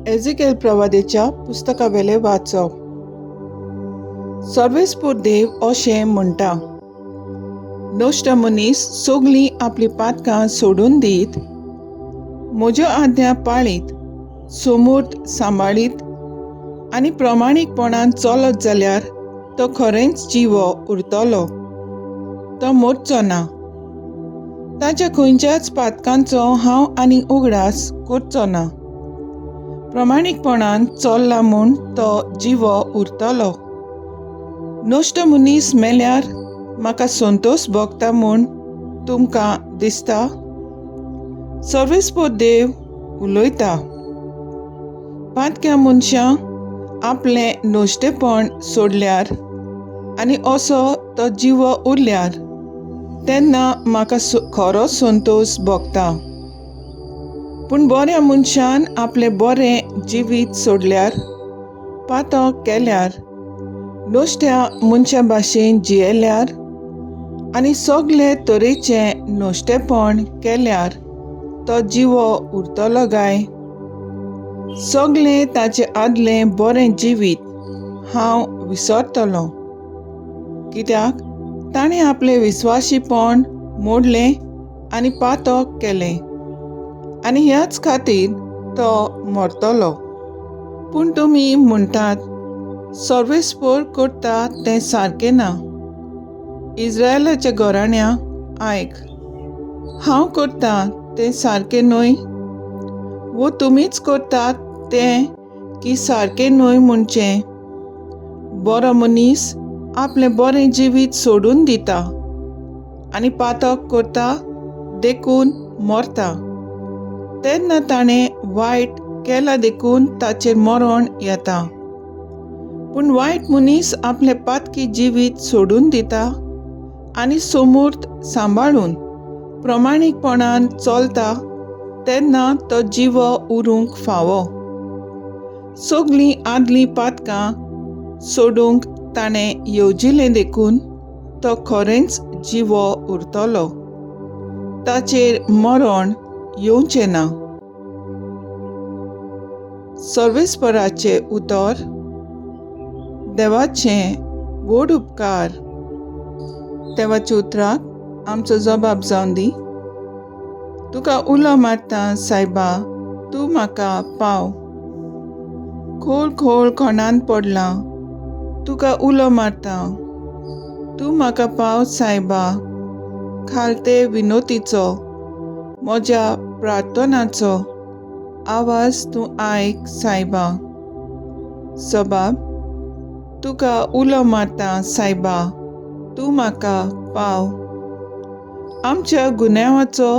Ezekiel प्रवादेच्या पुस्तकावेले वाचप. सर्वेस्पूर देव अशें म्हणटा, नश्ट मनीस सगळीं आपली पातकां सोडून दीत, म्हज्यो आज्ञा पाळीत, समूर्त सांबाळीत आनी प्रमाणीकपणान चलत जाल्यार तो खरेंच जिवो उरतलो, तो मरचो ना. ताच्या खंयच्याच पातकांचो हांव आनीक उगडास करचो ना. प्रमाणीकपणान चल्ला म्हूण तो जिवो उरतलो. नश्ट मनीस मेल्यार म्हाका संतोश भोगता म्हूण तुमकां दिसता? सर्वेस्पूर देव उलयता. पातक्या मनशां आपलें नश्टेपण सोडल्यार आनी असो तो जिवो उरल्यार तेन्ना म्हाका खरो संतोश भोगता. पूण बऱ्या मनशान आपलें बरें जिवीत सोडल्यार, पातक केल्यार, नश्ट्या मनशा भाशेन जियेल्यार आनी सगळे तरेचें नश्टेपण केल्यार तो जिवो उरतलो काय? सगळें ताचे आदलें बरें जिवीत हांव विसरतलों, कित्याक ताणें आपलें विस्वासीपण मोडलें आनी पातक केलें, आनी ह्याच खातीर तो मरतलो. पूण तुमी म्हणटात, सर्वेस्पूर करता तें सारकें ना. इस्रायेलाच्या घराण्या, आयक, हांव करतां तें सारकें न्हय? वो तुमीच करतात तें की सारकें न्हय म्हणचें? बरो मनीस आपलें बरें जिवीत सोडून दिता आनी पातक करता देखून मरता. तेन्ना ताणें वायट केलां देखून ताचेर मरण येता. पूण वायट मनीस आपलें पातकी जिवीत सोडून दिता आनी समूर्त सांबाळून प्रमाणीकपणान चलता तेन्ना तो जिवो उरूंक फावो. सगळीं आदलीं पातकां सोडूंक ताणें येवजिलें देखून तो खरेंच जिवो उरतलो. ताचेर मरण येवचें ना. सर्वेस्पराचें उतर. देवाचें व्हड उपकार. देवाच्या उतराक आमचो जबाब जावन दी. तुका उलो मारता सायबा, तूं म्हाका पाव. खोल खोल खोंडांत पडलां, तुका उलो मारता. तूं म्हाका पाव सायबा. खालते विनोतीचो, म्हज्या प्रार्थनाचो आवाज तूं आयक सायबा. जबाब. तुका उलो मारता सायबा, तूं म्हाका पाव. आमच्या गुन्यांवाचो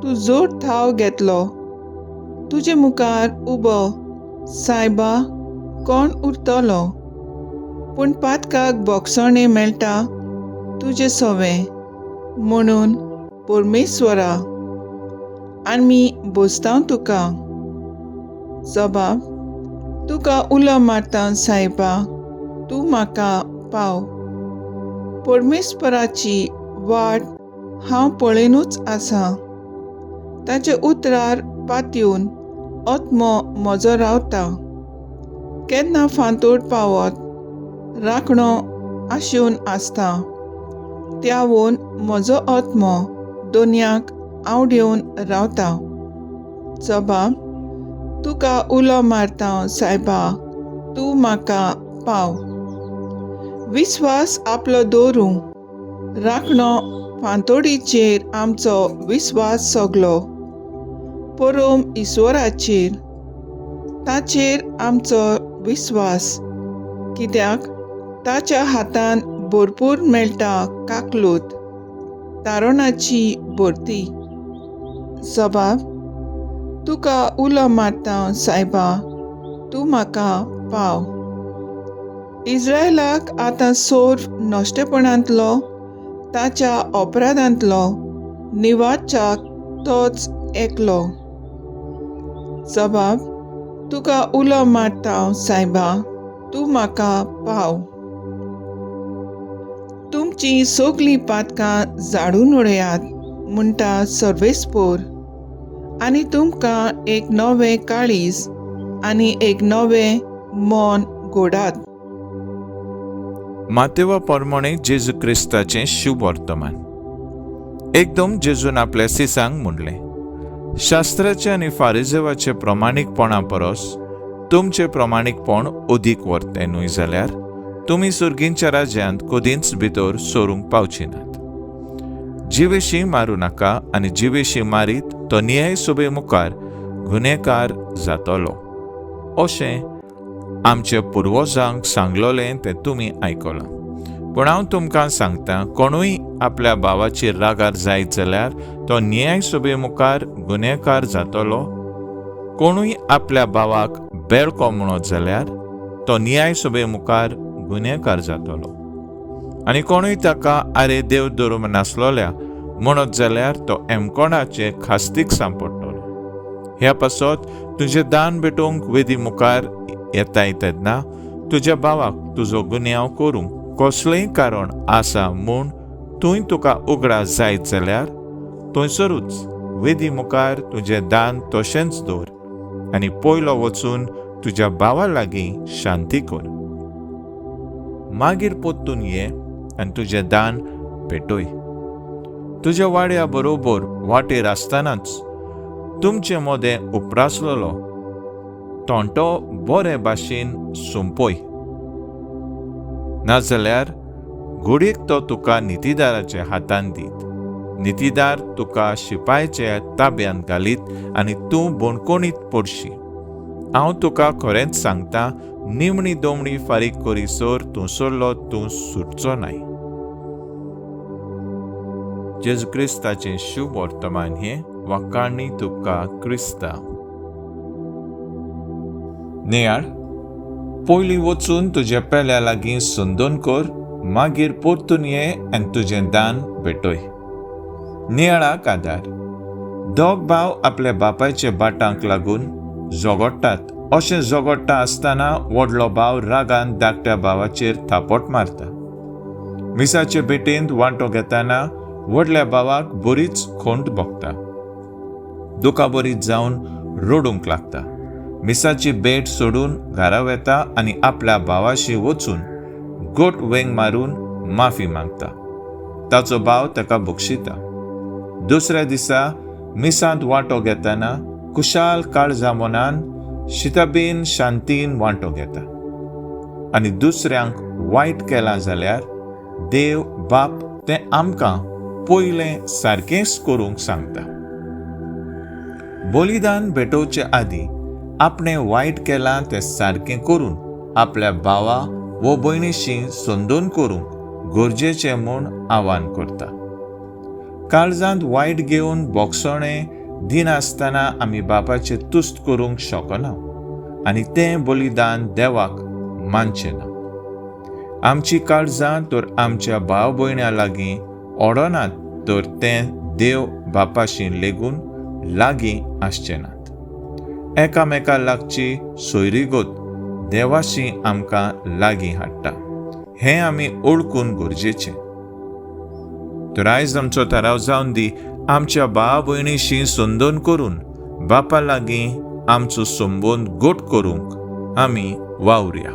तूं जोड थाव घेतलो. तुजे मुखार उबो सायबा कोण उरतलो? पूण पातकाक भोगसणें मेळटा तुजे सवें म्हणून परमेश्वरा, आमी बोसतांव तुका. जबाब. तुका उलो मारता सायबा, तूं म्हाका पाव. परमेश्वराची वाट हांव पळयनूच आसा. ताचे उतरार पातयेवन आत्मो म्हजो रावता. केन्ना फांतोड पावत, राखणो आशेवन आसता. त्यावून म्हजो आत्मो दोनयाक आवडेवन रावता. जबाब. तुका उलो मारता सायबा, तूं म्हाका पाव. विस्वास आपलो दवरूं. राखणो फांतोडीचेर आमचो विस्वास सगलो. परम इस्वराचेर, ताचेर आमचो विस्वास, कित्याक ताच्या हातान भरपूर मेळटा काकलूत, तारणाची भरती. जबाब. तुका उलो मारता सायबा, तूं म्हाका पाव. इस्रायेलाक आतां सोर नश्टेपणांतलो, ताच्या अपराधांतलो निवाडच्याक तोच एकलो. जबाब. तुका उलो मारता सायबा, तूं म्हाका पाव. तुमची सगळीं पातकां झाडून उडयात म्हणटा सर्वेस्पूर, आनी तुमकां एक नवें काळीज आनी एक नवें मन घोडात. मातेवा पोरमोणे जेजू क्रिस्ताचें शुभ वर्तमान. एकदम जेजून आपल्या सिसांक म्हणलें, शास्त्राचे आनी फारिजेवाचे प्रमाणीकपणा परस तुमचें प्रमाणीकपण अदीक व्हरतें न्हय जाल्यार तुमी सुर्गींच्या राज्यांत कदींच भितर सोरूंक पावची नात. जिवेशी मारूं नाका आनी जिवेशी मारीत तो न्याय सभे मुखार गुन्हेकार जातलो, अशें आमचे पुर्वजांक सांगलोलें तें तुमी आयकलां. पूण हांव तुमकां सांगतां, कोणूय आपल्या भावाची रागार जायत जाल्यार तो न्याय सभे मुखार गुन्हेकार जातलो. कोणूय आपल्या भावाक बेळको म्हणत जाल्यार तो न्याय सभे मुखार गुन्हेकार जातलो. आनी कोणूय ताका आरे देव धर्म नासलोल्या म्हणत जाल्यार तो एमकोणाचे खास्तीक सांपडटलो. ह्या पासत तुजें दान भेटोवंक वेदी मुखार येताय तेन्ना तुज्या भावाक तुजो गुन्यांव करूंक कसलेंय कारण आसा म्हूण थंय तुका उगडास जायत जाल्यार थंयसरूच वेदी मुखार तुजें दान तशेंच दवर आनी पयलो वचून तुज्या भावा लागीं शांती कर. मागीर पोत्तून ये आनी तुजें दान पेटोय. तुज्या वाड्या बरोबर वाटेर आसतनाच तुमचें मोदें उपरासलोलो तोंटो बरे भाशेन सुंपय. नाजाल्यार घोडीक तो तुका नितीदाराच्या हातांत दीत. नितीदार तुका शिपायाच्या ताब्यांत घालीत आनी तूं बोणकोणीत पडशी. हांव तुका खरेंच सांगतां, निमणी दोमणी फारीक करीसर तूं सोडलो तूं सुटचो नाय. जेजू क्रिस्ताचें शुभ वर्तमान हें वाकाणणी तुका क्रिस्ता. नियाळ, पयलीं वचून तुज्या पेल्या लागीं संदोन कर, मागीर परतून ये आनी तुजें दान भेटोय. नियाळाक आदार. दोग भाव आपल्या बापायच्या बाटांक लागून झगडटात. अशें झगडटा आसतना व्हडलो भाव रागान धाकट्या भावाचेर थापट मारता. मिसाचे भेटेंत वांटो घेतना व्हडल्या भावाक बरीच खोंट भोगता. दुखाबरीत जावन रडूंक लागता. मिसाची भेट सोडून घरा वेता आनी आपल्या भावाशी वचून गोट वेंग मारून माफी मागता. ताचो भाव ताका बक्षिता. दुसऱ्या दिसा मिसांत वांटो घेतना कुशाल काळजा मनान शिताबेन शांतीन वांटो घेता. आनी दुसऱ्यांक वायट केलां जाल्यार देव बाप तें आमकां पयलें सारकेंच करूंक सांगता. बलिदान भेटोवचे आदीं आपणें वायट केलां तें सारकें करून आपल्या भावा वो भयणीशी संदोन करूंक गरजेचें म्हूण आवाहन करता. काळजांत वायट घेवन बोगसोणें दिनासतना आमी बापाचें तुस्त करूंक शकना आनी तें बलिदान देवाक मानचें ना. आमची काळजां तर आमच्या भाव भयण्या लागीं ओडनात तर तें देव बापाशी लेगून लागीं आसचें नात. एकामेका लागची सोयरीगोत देवाशी आमकां लागीं हाडटा. हें आमी ओळखून गरजेचें. तर आयज आमचो थाराव जावन दी आमच्या भाव भयणीशी संदोन करून बापा लागीं आमचो संबंद गोट करूंक आमी वावुरया.